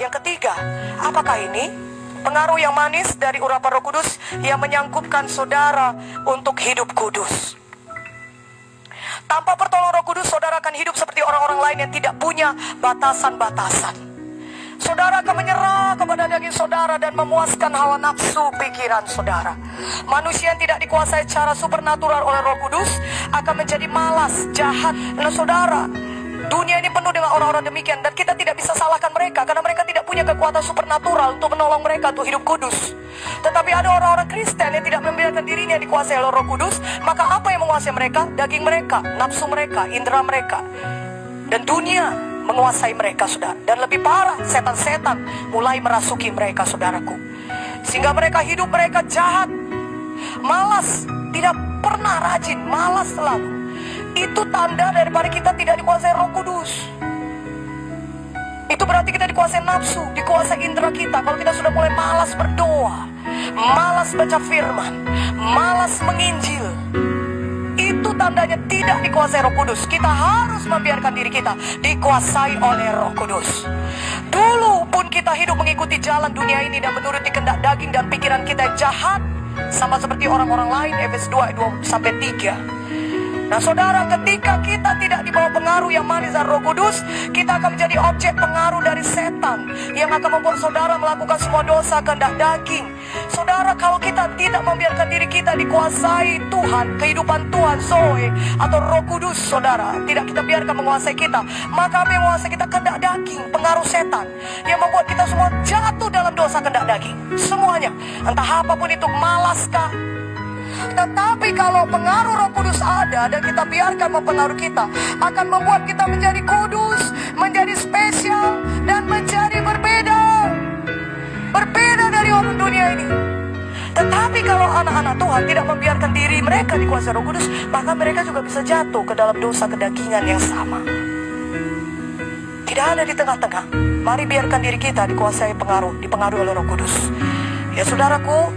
Yang ketiga, apakah ini? Pengaruh yang manis dari urapan Roh Kudus yang menyangkupkan saudara untuk hidup kudus. Tanpa pertolongan Roh Kudus, saudara akan hidup seperti orang-orang lain yang tidak punya batasan-batasan. Saudara akan menyerah kepada daging saudara dan memuaskan hawa nafsu pikiran saudara. Manusia yang tidak dikuasai secara supernatural oleh Roh Kudus akan menjadi malas, jahat. Nah saudara, dunia ini penuh dengan orang-orang demikian, dan kita tidak bisa salahkan mereka karena mereka tidak punya kekuatan supernatural untuk menolong mereka untuk hidup kudus. Tetapi ada orang-orang Kristen yang tidak membiarkan dirinya dikuasai oleh Roh Kudus. Maka apa yang menguasai mereka? Daging mereka, nafsu mereka, indera mereka, dan dunia menguasai mereka, saudara. Dan lebih parah, setan-setan mulai merasuki mereka, saudaraku, sehingga mereka hidup mereka jahat, malas, tidak pernah rajin, malas selalu. Itu tanda daripada kita tidak dikuasai Roh Kudus. Itu berarti kita dikuasai nafsu, dikuasai indera kita. Kalau kita sudah mulai malas berdoa, malas baca firman, malas menginjil, itu tandanya tidak dikuasai Roh Kudus. Kita harus membiarkan diri kita dikuasai oleh Roh Kudus. Dulu pun kita hidup mengikuti jalan dunia ini dan menuruti kehendak daging dan pikiran kita yang jahat, sama seperti orang-orang lain. Efesus 2:2-3. Nah saudara, ketika kita tidak dibawa pengaruh yang manis dari Roh Kudus, kita akan menjadi objek pengaruh dari setan yang akan membuat saudara melakukan semua dosa kehendak daging. Saudara, kalau kita tidak membiarkan diri kita dikuasai Tuhan, kehidupan Tuhan, Zoe atau Roh Kudus, saudara, tidak kita biarkan menguasai kita, maka apa yang menguasai kita? Kehendak daging, pengaruh setan yang membuat kita semua jatuh dalam dosa kehendak daging. Semuanya, entah apapun itu, malaskah. Tetapi kalau pengaruh Roh Kudus ada dan kita biarkan mempengaruhi kita, akan membuat kita menjadi kudus, menjadi spesial, dan menjadi berbeda. Berbeda dari orang dunia ini. Tetapi kalau anak-anak Tuhan tidak membiarkan diri mereka dikuasai Roh Kudus, maka mereka juga bisa jatuh ke dalam dosa kedagingan yang sama. Tidak ada di tengah-tengah. Mari biarkan diri kita dikuasai dipengaruhi oleh Roh Kudus. Ya saudaraku,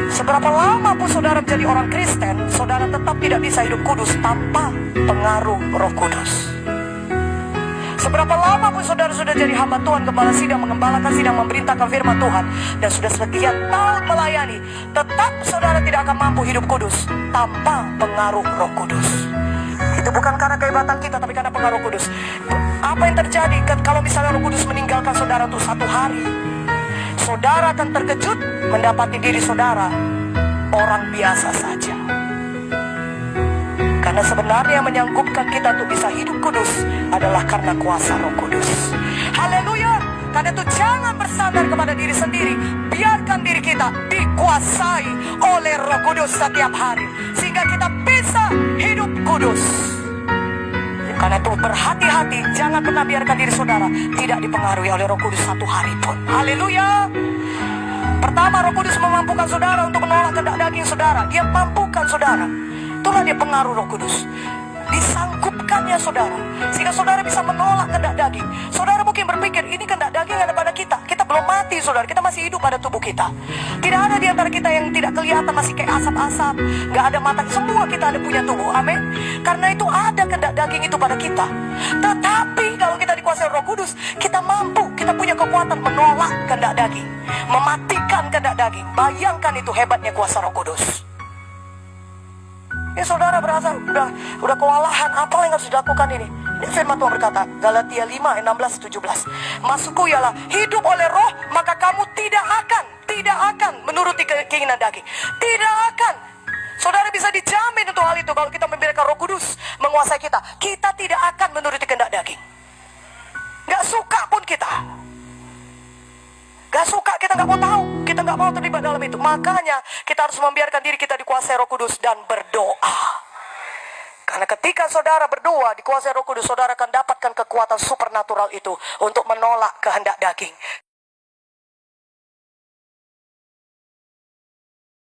seberapa lama pun saudara menjadi orang Kristen, saudara tetap tidak bisa hidup kudus tanpa pengaruh Roh Kudus. Seberapa lama pun saudara sudah jadi hamba Tuhan, gembala sidang, mengembalakan sidang, memerintahkan firman Tuhan, dan sudah sekian tahun melayani, tetap saudara tidak akan mampu hidup kudus tanpa pengaruh Roh Kudus. Itu bukan karena kehebatan kita, tapi karena pengaruh kudus. Apa yang terjadi kalau misalnya Roh Kudus meninggalkan saudara untuk 1 hari? Saudara akan terkejut mendapati diri saudara orang biasa saja. Karena sebenarnya yang menyangkupkan kita untuk bisa hidup kudus adalah karena kuasa Roh Kudus. Haleluya. Karena itu jangan bersandar kepada diri sendiri. Biarkan diri kita dikuasai oleh Roh Kudus setiap hari, sehingga kita bisa hidup kudus. Karena itu berhati-hati, jangan pernah biarkan diri saudara tidak dipengaruhi oleh Roh Kudus 1 hari pun. Haleluya. Pertama, Roh Kudus memampukan saudara untuk menolak kehendak daging saudara. Dia mampukan saudara. Itulah dia pengaruh Roh Kudus. Disanggupkannya saudara, sehingga saudara bisa menolak kehendak daging. Saudara mungkin berpikir, ini kehendak daging ada pada kita. Kita belum mati saudara, kita masih hidup pada tubuh kita. Tidak ada di antara kita yang tidak kelihatan, masih kayak asap-asap, gak ada mata. Semua kita ada punya tubuh, amin. Karena itu ada kehendak daging itu pada kita. Tetapi kalau kita dikuasai Roh Kudus, kita mampu, kita punya kekuatan menolak kehendak daging, mematikan kehendak daging. Bayangkan itu hebatnya kuasa Roh Kudus. Ya saudara berasa udah kewalahan, apa yang harus dilakukan ini? Ini firman Tuhan berkata, Galatia 5:16-17. Maksudku ialah hidup oleh Roh, maka kamu tidak akan menuruti keinginan daging. Tidak akan. Saudara bisa dijamin untuk hal itu kalau kita membiarkan Roh Kudus menguasai kita. Kita tidak akan menuruti kehendak daging. Gak suka pun kita. Gak suka, kita gak mau tahu, kita gak mau terlibat dalam itu. Makanya kita harus membiarkan diri kita dikuasai Roh Kudus dan berdoa. Karena ketika saudara berdoa dikuasai Roh Kudus, saudara akan dapatkan kekuatan supernatural itu untuk menolak kehendak daging.